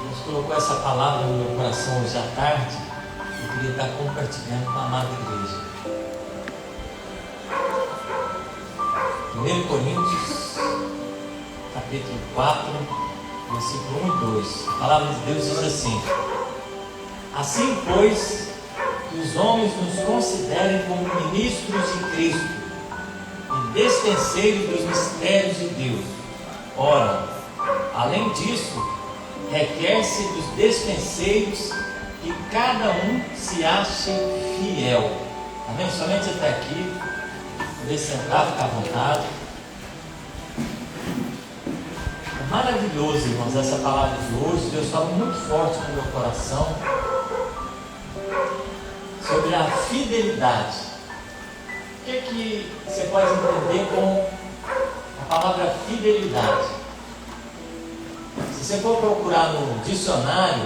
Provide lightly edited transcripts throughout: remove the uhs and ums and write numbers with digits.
Deus colocou essa palavra no meu coração hoje à tarde. Eu queria estar compartilhando com a amada igreja. 1 Coríntios, capítulo 4, versículo 1 e 2. A palavra de Deus diz assim: assim, pois, que os homens nos considerem como ministros de Cristo e despenseiros dos mistérios de Deus. Ora, além disso, requer-se dos despenseiros que cada um se ache fiel. Amém? Somente até aqui. Poder sentar, ficar à vontade. É maravilhoso, irmãos, essa palavra de hoje. Deus fala muito forte no meu coração sobre a fidelidade. O que você pode entender com a palavra fidelidade? Se você for procurar no dicionário,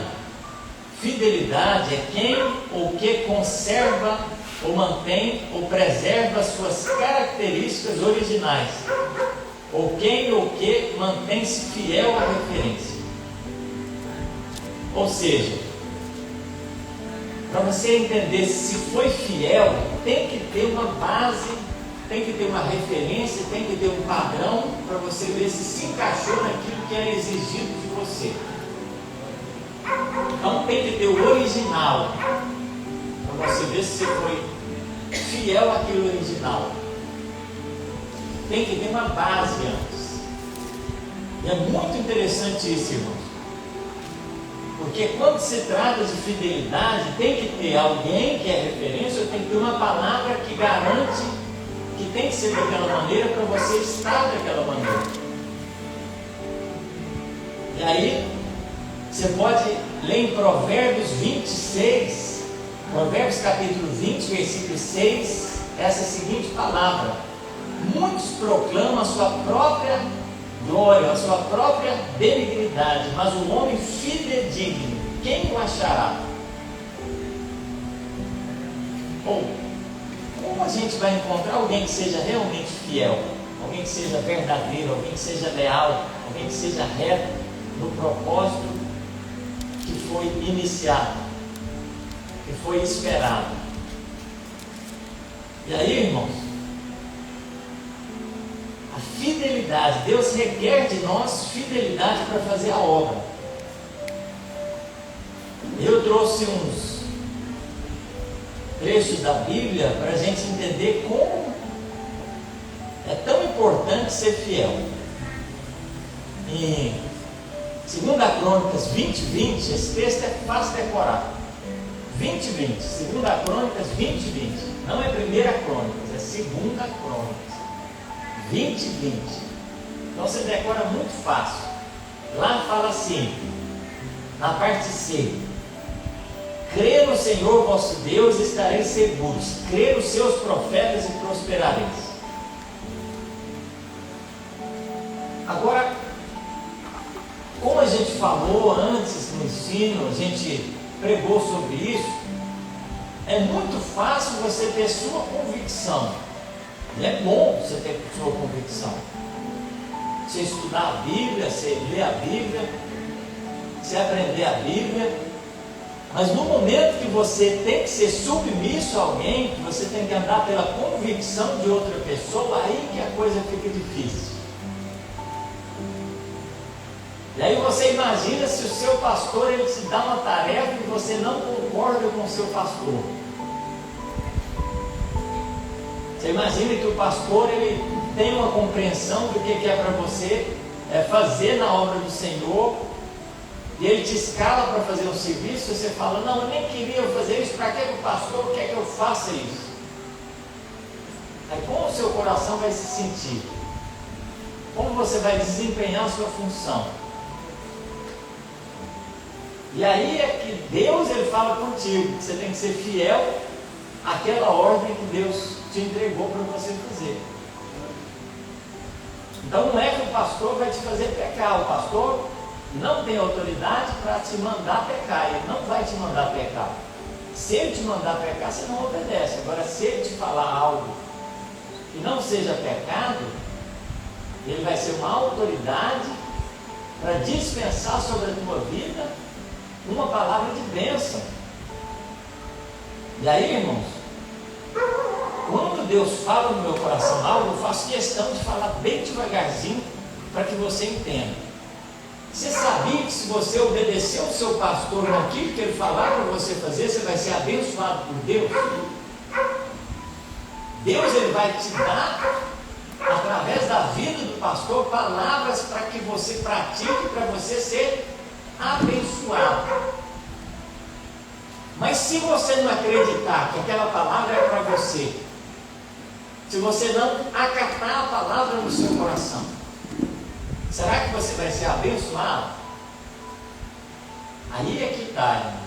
fidelidade é quem ou que conserva ou mantém ou preserva suas características originais, ou quem ou que mantém-se fiel à referência. Ou seja, para você entender se foi fiel, tem que ter uma base, tem que ter uma referência, tem que ter um padrão para você ver se encaixou naquilo que é exigido de você. Então tem que ter o original, para você ver se você foi fiel àquilo original. Tem que ter uma base antes. E é muito interessante isso, irmãos. Porque quando se trata de fidelidade, tem que ter alguém que é referência, ou tem que ter uma palavra que garante que tem que ser daquela maneira para você estar daquela maneira. E aí, você pode ler em Provérbios 26, Provérbios capítulo 20, versículo 6, essa seguinte palavra: muitos proclamam a sua própria glória, a sua própria benignidade, mas o homem fidedigno, quem o achará? Ou, como a gente vai encontrar alguém que seja realmente fiel, alguém que seja verdadeiro, alguém que seja leal, alguém que seja reto no propósito que foi iniciado, que foi esperado? E aí, irmãos, a fidelidade, Deus requer de nós fidelidade para fazer a obra. Eu trouxe uns trechos da Bíblia para a gente entender como é tão importante ser fiel. Em 2 Crônicas 20:20, esse texto é fácil de decorar. 20:20, 2 Crônicas 20:20, não é 1 Crônicas, é 2 Crônicas 20:20. Então você decora muito fácil. Lá fala assim, na parte C: crê no Senhor vosso Deus e estareis seguros, crê nos seus profetas e prosperareis. Agora, como a gente falou antes no ensino, a gente pregou sobre isso, é muito fácil você ter sua convicção. E é bom você ter sua convicção. Você estudar a Bíblia, você ler a Bíblia, você aprender a Bíblia. Mas no momento que você tem que ser submisso a alguém, que você tem que andar pela convicção de outra pessoa, aí que a coisa fica difícil. E aí você imagina se o seu pastor ele te dá uma tarefa e você não concorda com o seu pastor. Você imagina que o pastor ele tem uma compreensão do que é para você fazer na obra do Senhor, e ele te escala para fazer um serviço, e você fala: não, eu nem queria fazer isso, para que o pastor quer que eu faça isso? Aí como o seu coração vai se sentir? Como você vai desempenhar a sua função? E aí é que Deus ele fala contigo, que você tem que ser fiel àquela ordem que Deus te entregou para você fazer. Então não é que o pastor vai te fazer pecar, o pastor não tem autoridade para te mandar pecar, ele não vai te mandar pecar. Se ele te mandar pecar, você não obedece. Agora, se ele te falar algo que não seja pecado, ele vai ser uma autoridade para dispensar sobre a tua vida uma palavra de bênção. E aí, irmãos, quando Deus fala no meu coração algo, eu faço questão de falar bem devagarzinho para que você entenda. Você sabia que se você obedecer ao seu pastor naquilo que ele falar para você fazer, você vai ser abençoado por Deus? Deus, ele vai te dar, através da vida do pastor, palavras para que você pratique, para você ser abençoado. Mas se você não acreditar que aquela palavra é para você, se você não acatar a palavra no seu coração, será que você vai ser abençoado? Aí é que está, irmãos.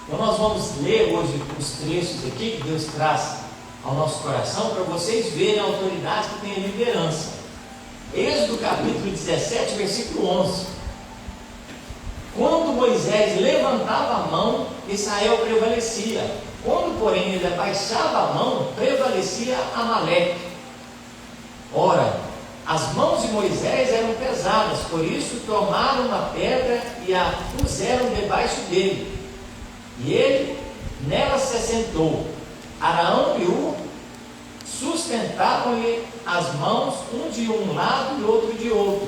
Então nós vamos ler hoje os trechos aqui que Deus traz ao nosso coração para vocês verem a autoridade que tem a liderança. Êxodo capítulo 17, versículo 11. Quando Moisés levantava a mão, Israel prevalecia. Quando, porém, ele abaixava a mão, prevalecia Amaleque. Ora, as mãos de Moisés eram pesadas, por isso tomaram uma pedra e a puseram debaixo dele. E ele nela se assentou. Arão e Hur sustentavam-lhe as mãos, um de um lado e outro de outro.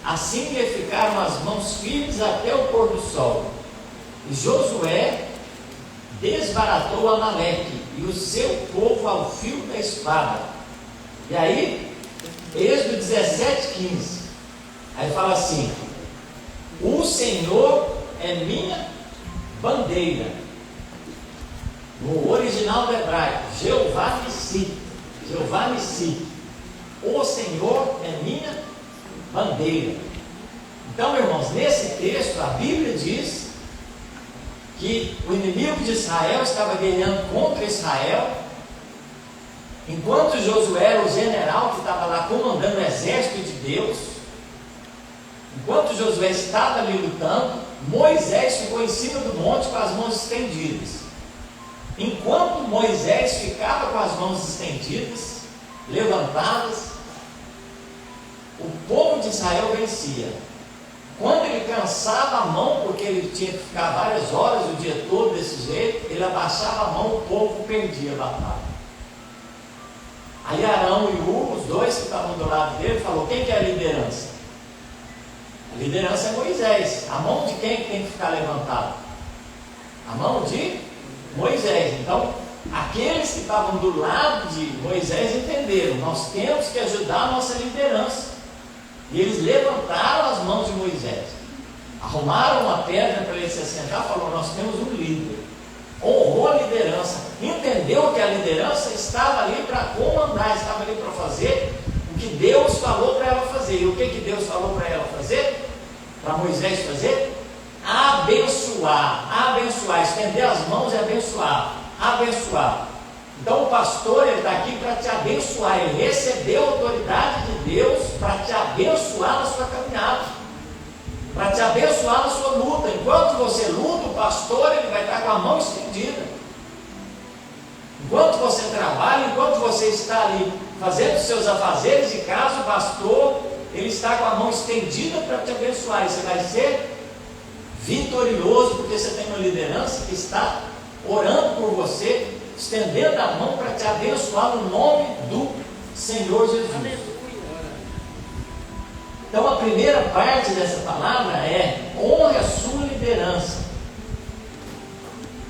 Assim lhe ficaram as mãos firmes até o pôr do sol. E Josué desbaratou Amaleque e o seu povo ao fio da espada. E aí, Êxodo 17, 15. Aí fala assim: o Senhor é minha bandeira. No original do hebraico, Jeová Nissi. Jeová Nissi. O Senhor é minha bandeira. Então, irmãos, nesse texto a Bíblia diz que o inimigo de Israel estava guerreando contra Israel, enquanto Josué era o general que estava lá comandando o exército de Deus. Enquanto Josué estava ali lutando, Moisés ficou em cima do monte com as mãos estendidas. Enquanto Moisés ficava com as mãos estendidas, levantadas, o povo de Israel vencia. Quando ele cansava a mão, porque ele tinha que ficar várias horas, o dia todo desse jeito, ele abaixava a mão, o povo perdia a batalha. Aí Arão e Hur, os dois que estavam do lado dele, falou: quem que é a liderança? A liderança é Moisés. A mão de quem tem que ficar levantada? A mão de Moisés. Então, aqueles que estavam do lado de Moisés entenderam: nós temos que ajudar a nossa liderança. E eles levantaram as mãos de Moisés, arrumaram uma pedra para ele se assentar, falou: nós temos um líder. Honrou a liderança, entendeu que a liderança estava ali para comandar, estava ali para fazer o que Deus falou para ela fazer. E o que Deus falou para ela fazer? Para Moisés fazer? Abençoar, abençoar, estender as mãos e abençoar, abençoar. Então o pastor, ele está aqui para te abençoar. Ele recebeu a autoridade de Deus para te abençoar na sua caminhada, para te abençoar na sua luta. Enquanto você luta, o pastor, ele vai estar com a mão estendida. Enquanto você trabalha, enquanto você está ali fazendo os seus afazeres de casa, o pastor, ele está com a mão estendida para te abençoar. E você vai ser vitorioso, porque você tem uma liderança que está orando por você, estendendo a mão para te abençoar no nome do Senhor Jesus. Então a primeira parte dessa palavra é: honre a sua liderança.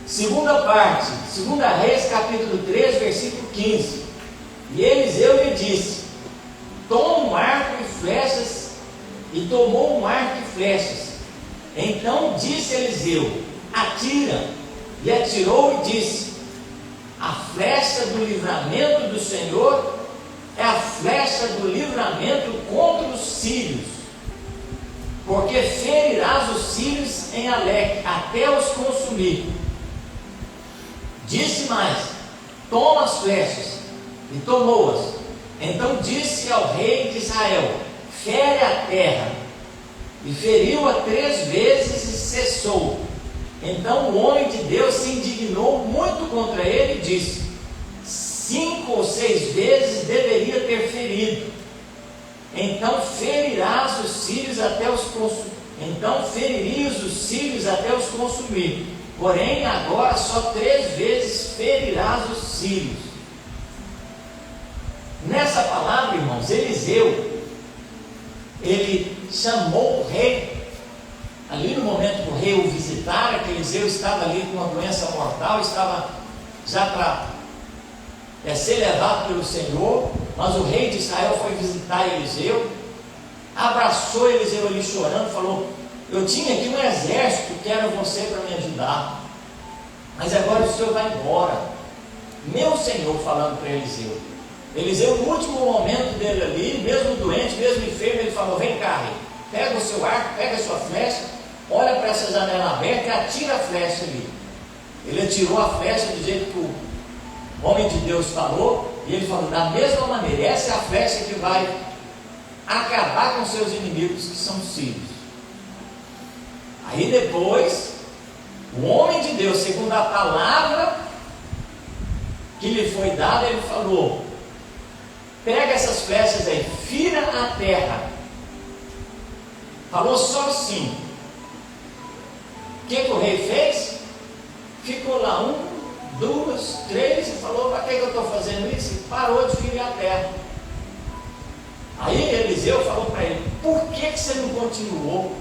Segunda parte, 2 Reis capítulo 3, versículo 15. E Eliseu lhe disse: toma um arco e flechas. E tomou um arco e flechas. Então disse Eliseu: atira. E atirou e disse: a flecha do livramento do Senhor é a flecha do livramento contra os sírios, porque ferirás os sírios em Aleque, até os consumir. Disse mais: toma as flechas. E tomou-as. Então disse ao rei de Israel: fere a terra. E feriu-a 3 vezes e cessou. Então o homem de Deus se indignou muito contra ele e disse: 5 ou 6 vezes deveria ter ferido. Então ferirás os sírios até os consumir. então feririas os sírios até os consumir. Porém, agora só 3 vezes ferirás os sírios. Nessa palavra, irmãos, Eliseu, ele chamou o rei, ali no momento que o rei o visitara, que Eliseu estava ali com uma doença mortal, estava já para ser levado pelo Senhor, mas o rei de Israel foi visitar Eliseu, abraçou Eliseu ali chorando, falou: eu tinha aqui um exército que era você para me ajudar, mas agora o senhor vai embora. Meu Senhor falando para Eliseu. Eliseu, no último momento dele ali, mesmo doente, mesmo enfermo, ele falou: vem cá, rei, pega o seu arco, pega a sua flecha, olha para essa janela aberta e atira a flecha ali. Ele atirou a flecha do jeito que o homem de Deus falou, e ele falou: da mesma maneira, essa é a flecha que vai acabar com seus inimigos, que são os sírios. Aí depois, o homem de Deus, segundo a palavra que lhe foi dada, ele falou: pega essas flechas aí, fira a terra. Falou só assim. O que o rei fez? Ficou lá 1, 2, 3 e falou: para que eu estou fazendo isso? E parou de ferir a terra. Aí Eliseu falou para ele: por que você não continuou?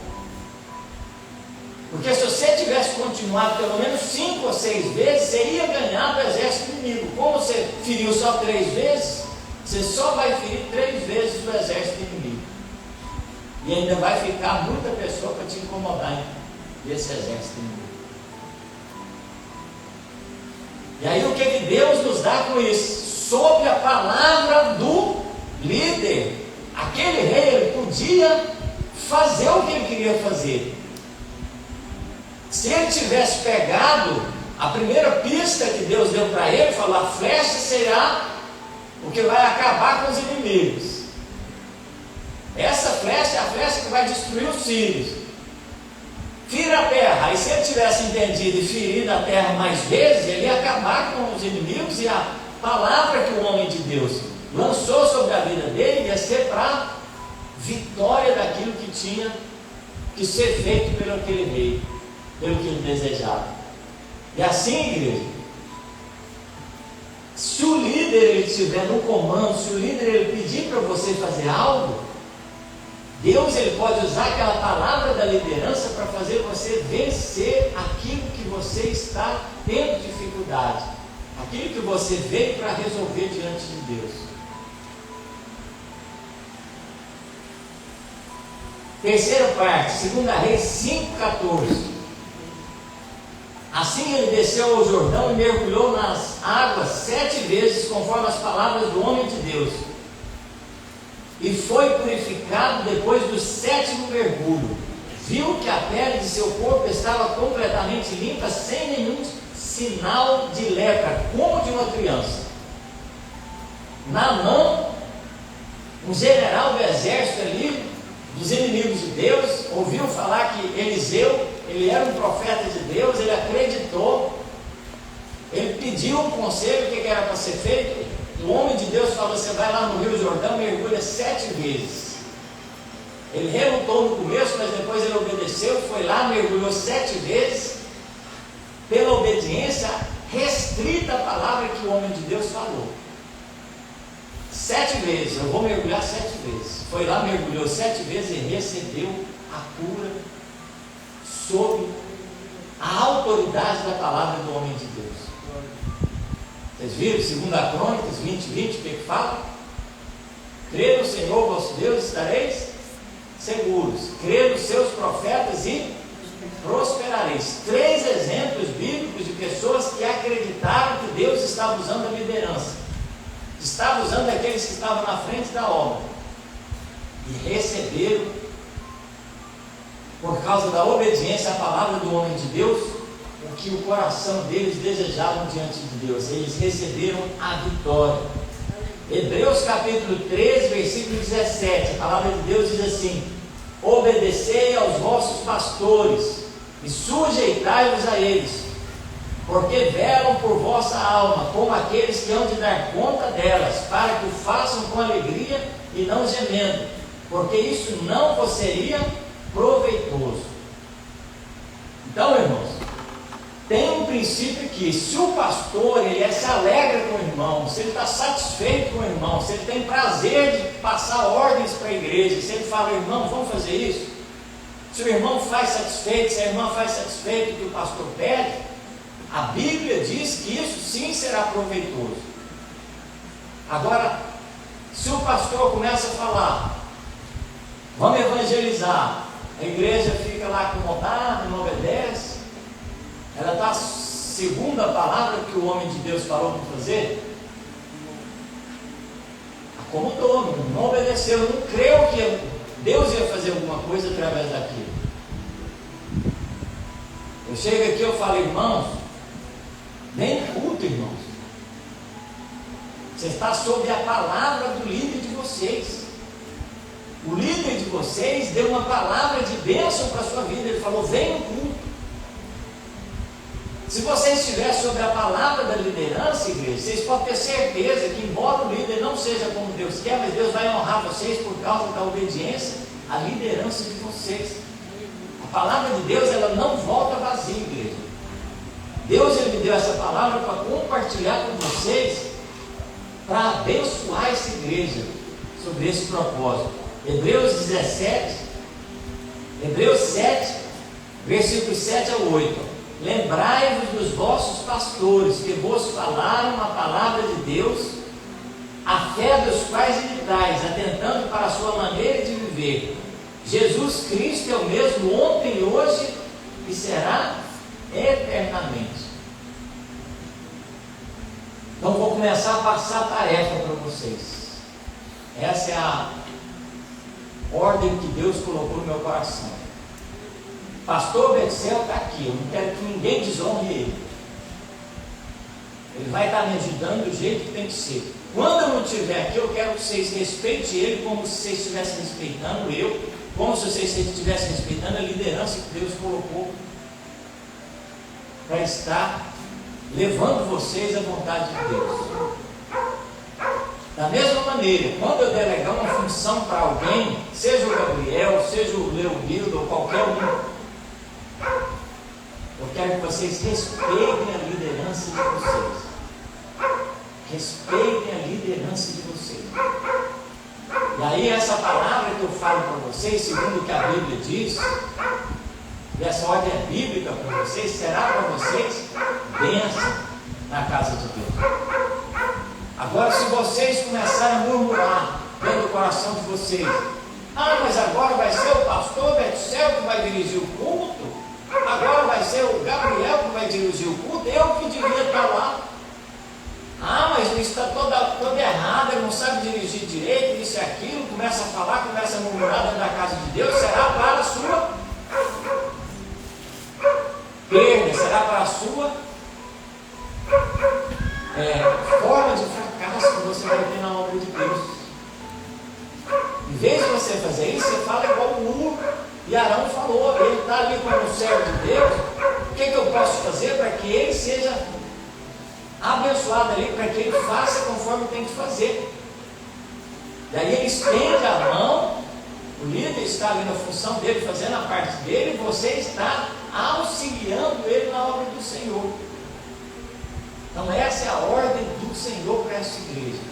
Porque se você tivesse continuado pelo menos 5 ou 6 vezes, você ia ganhar do exército inimigo. Como você feriu só 3 vezes, você só vai ferir 3 vezes do exército inimigo. E ainda vai ficar muita pessoa para te incomodar desse exército inimigo. E aí o que Deus nos dá com isso? Sob a palavra do líder. Aquele rei, ele podia fazer o que ele queria fazer. Se ele tivesse pegado a primeira pista que Deus deu para ele, falou: a flecha será o que vai acabar com os inimigos. Essa flecha é a flecha que vai destruir os sírios. Fira a terra. Aí se ele tivesse entendido e ferido a terra mais vezes, ele ia acabar com os inimigos, e a palavra que o homem de Deus lançou sobre a vida dele ia ser para vitória daquilo que tinha que ser feito pelo aquele rei, pelo que ele desejava. E assim, igreja, se o líder ele estiver no comando, se o líder ele pedir para você fazer algo, Deus ele pode usar aquela palavra da liderança para fazer você vencer aquilo que você está tendo dificuldade, aquilo que você veio para resolver diante de Deus. Terceira parte, 2 Reis 5,14. Assim ele desceu ao Jordão e mergulhou nas águas 7 vezes, conforme as palavras do homem de Deus, e foi purificado depois do 7º mergulho. Viu que a pele de seu corpo estava completamente limpa, sem nenhum sinal de lepra, como de uma criança. Naamã, um general do exército ali, dos inimigos de Deus, ouviu falar que Eliseu, ele era um profeta de Deus, ele acreditou, ele pediu um conselho, o que era para ser feito. O homem de Deus falou: você vai lá no Rio Jordão, mergulha 7 vezes. Ele relutou no começo, mas depois ele obedeceu, foi lá, mergulhou 7 vezes, pela obediência restrita à palavra que o homem de Deus falou. 7 vezes, eu vou mergulhar 7 vezes. Foi lá, mergulhou 7 vezes e recebeu a cura sob a autoridade da palavra do homem de Deus. Vocês viram? 2 Crônicas 20, o que fala? Crê no Senhor vosso Deus, estareis seguros. Crê nos seus profetas e prosperareis. 3 exemplos bíblicos de pessoas que acreditaram que Deus estava usando a liderança, estava usando aqueles que estavam na frente da obra, e receberam, por causa da obediência à palavra do homem de Deus, o que o coração deles desejavam diante de Deus. Eles receberam a vitória. Hebreus capítulo 13, versículo 17, a palavra de Deus diz assim: obedecei aos vossos pastores e sujeitai-vos a eles, porque velam por vossa alma, como aqueles que hão de dar conta delas, para que o façam com alegria e não gemendo, porque isso não vos seria proveitoso. Então, irmãos, tem um princípio aqui: se o pastor ele se alegra com o irmão, se ele está satisfeito com o irmão, se ele tem prazer de passar ordens para a igreja, se ele fala, irmão, vamos fazer isso, se o irmão faz satisfeito, se a irmã faz satisfeito o que o pastor pede, a Bíblia diz que isso sim será proveitoso. Agora, se o pastor começa a falar, vamos evangelizar, a igreja fica lá acomodada, não obedece, ela está segundo a palavra que o homem de Deus falou para fazer, acomodou, não obedeceu, não creu que Deus ia fazer alguma coisa através daquilo. Eu chego aqui e eu falo, irmãos, nem culto, irmãos. Você está sob a palavra do líder de vocês. O líder de vocês deu uma palavra de bênção para a sua vida. Ele falou, vem no culto. Se você estiver sobre a palavra da liderança, igreja, vocês podem ter certeza que, embora o líder não seja como Deus quer, mas Deus vai honrar vocês por causa da obediência à liderança de vocês. A palavra de Deus, ela não volta vazia, igreja. Deus, ele me deu essa palavra para compartilhar com vocês, para abençoar essa igreja sobre esse propósito. Hebreus 7, versículos 7 ao 8. Lembrai-vos dos vossos pastores, que vos falaram a palavra de Deus, a fé dos quais imitais, atentando para a sua maneira de viver. Jesus Cristo é o mesmo ontem, hoje e será eternamente. Então vou começar a passar a tarefa para vocês. Essa é a ordem que Deus colocou no meu coração. Pastor Betzel está aqui, eu não quero que ninguém desonre ele. Ele vai estar me ajudando do jeito que tem que ser. Quando eu não estiver aqui, eu quero que vocês respeitem ele como se vocês estivessem respeitando eu, como se vocês estivessem respeitando a liderança que Deus colocou para estar levando vocês à vontade de Deus. Da mesma maneira, quando eu delegar uma função para alguém, seja o Gabriel, seja o Leonildo ou qualquer um, eu quero que vocês respeitem a liderança de vocês. Respeitem a liderança de vocês. E aí essa palavra que eu falo para vocês, segundo o que a Bíblia diz, e essa ordem é bíblica para vocês, será para vocês bênção na casa de Deus. Agora, se vocês começarem a murmurar dentro do coração de vocês, mas agora vai ser o pastor Betzel que vai dirigir o culto, agora vai ser o Gabriel que vai dirigir o culto, eu que devia estar lá. Mas isso está todo errado, ele não sabe dirigir direito, isso e aquilo, começa a falar, começa a murmurar dentro da casa de Deus, será para a sua perda, será para a sua forma de fracasso que você vai ter na obra de Deus. Em vez de você fazer isso, você fala igual o e Arão falou, ele está ali como servo de Deus, o que eu posso fazer para que ele seja abençoado ali, para que ele faça conforme tem que fazer. Daí ele estende a mão, o líder está ali na função dele, fazendo a parte dele, e você está auxiliando ele na obra do Senhor. Então essa é a ordem do Senhor para essa igreja.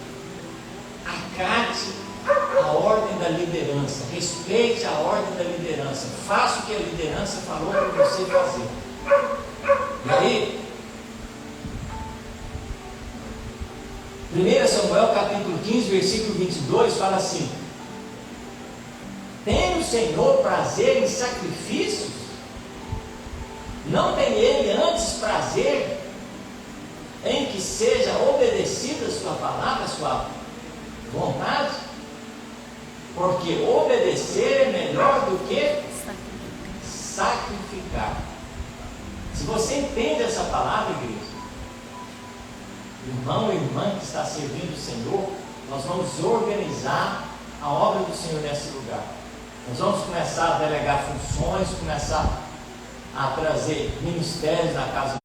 Acate a ordem da liderança, respeite a ordem da liderança, faça o que a liderança falou para você fazer. E aí, 1 Samuel capítulo 15, versículo 22 fala assim: tem o Senhor prazer em sacrifícios? Não tem Ele antes prazer em que seja obedecida a sua palavra, a sua vontade? Porque obedecer é melhor do que sacrificar. Se você entende essa palavra, igreja, irmão e irmã que está servindo o Senhor, nós vamos organizar a obra do Senhor nesse lugar. Nós vamos começar a delegar funções, começar a trazer ministérios na casa.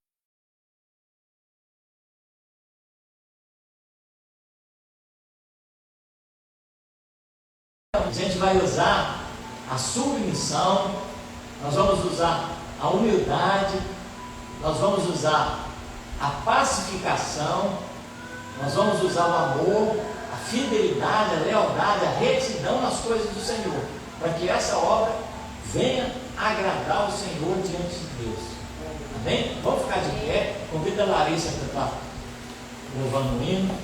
A gente vai usar a submissão, nós vamos usar a humildade, nós vamos usar a pacificação, nós vamos usar o amor, a fidelidade, a lealdade, a retidão nas coisas do Senhor, para que essa obra venha agradar o Senhor diante de Deus. Amém? Vamos ficar de pé. Convido a Larissa para estar louvando o hino.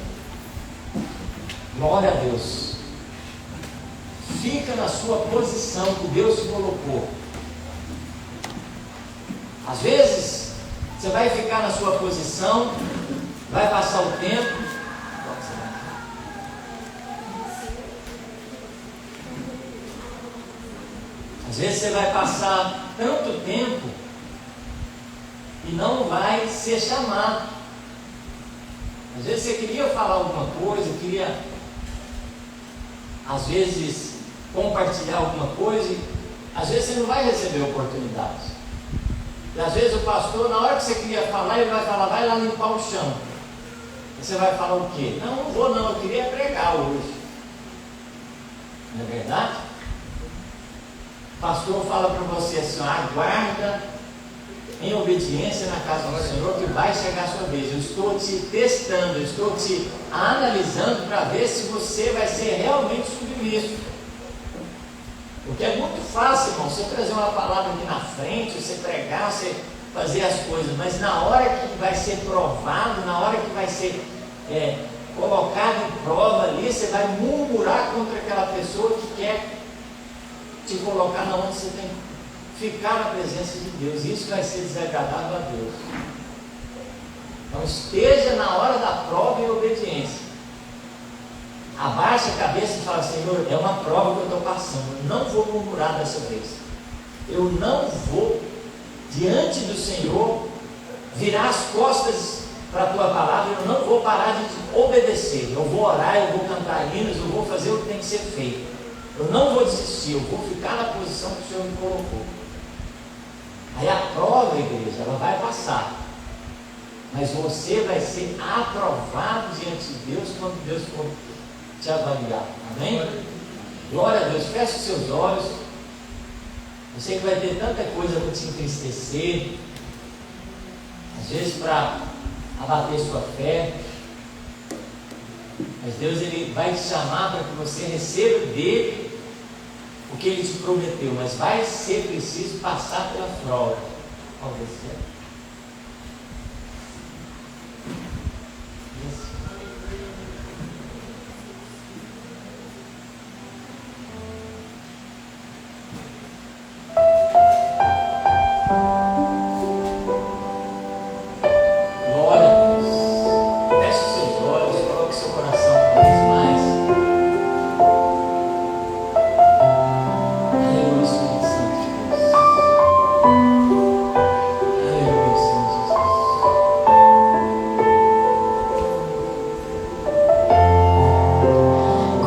Glória a Deus. Fica na sua posição que Deus te colocou. Às vezes você vai ficar na sua posição, vai passar o tempo. Às vezes você vai passar tanto tempo e não vai ser chamado. Às vezes você queria falar alguma coisa, queria, às vezes, compartilhar alguma coisa, e às vezes você não vai receber oportunidade. E às vezes o pastor, na hora que você queria falar, ele vai falar, vai lá limpar o chão. E você vai falar o quê? Não, não vou não, eu queria pregar hoje. Não é verdade? O pastor fala para você assim, aguarda em obediência na casa do Senhor que vai chegar a sua vez. Eu estou te testando, eu estou te analisando para ver se você vai ser realmente submisso. Porque é muito fácil, irmão, você trazer uma palavra aqui na frente, você pregar, você fazer as coisas, mas na hora que vai ser provado, na hora que vai ser colocado em prova ali, você vai murmurar contra aquela pessoa que quer te colocar na onde você tem que ficar na presença de Deus. Isso vai ser desagradável a Deus. Então esteja na hora da prova em obediência. Abaixa a cabeça e fala, Senhor, é uma prova que eu estou passando, eu não vou murmurar dessa vez. Eu não vou, diante do Senhor, virar as costas para a tua palavra, eu não vou parar de obedecer. Eu vou orar, eu vou cantar hinos, eu vou fazer o que tem que ser feito. Eu não vou desistir, eu vou ficar na posição que o Senhor me colocou. Aí a prova, igreja, ela vai passar. Mas você vai ser aprovado diante de Deus quando Deus for te avaliar. Amém? Glória a Deus. Feche os seus olhos. Eu sei que vai ter tanta coisa para te entristecer, às vezes para abater sua fé. Mas Deus, Ele vai te chamar para que você receba dele o que Ele te prometeu. Mas vai ser preciso passar pela prova. Talvez seja.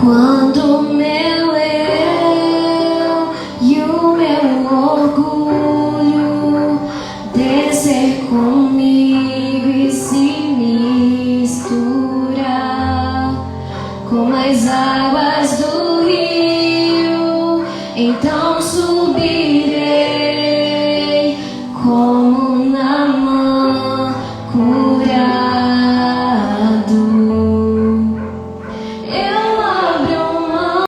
Quando meu eu e o meu orgulho descer comigo e se misturar com mais água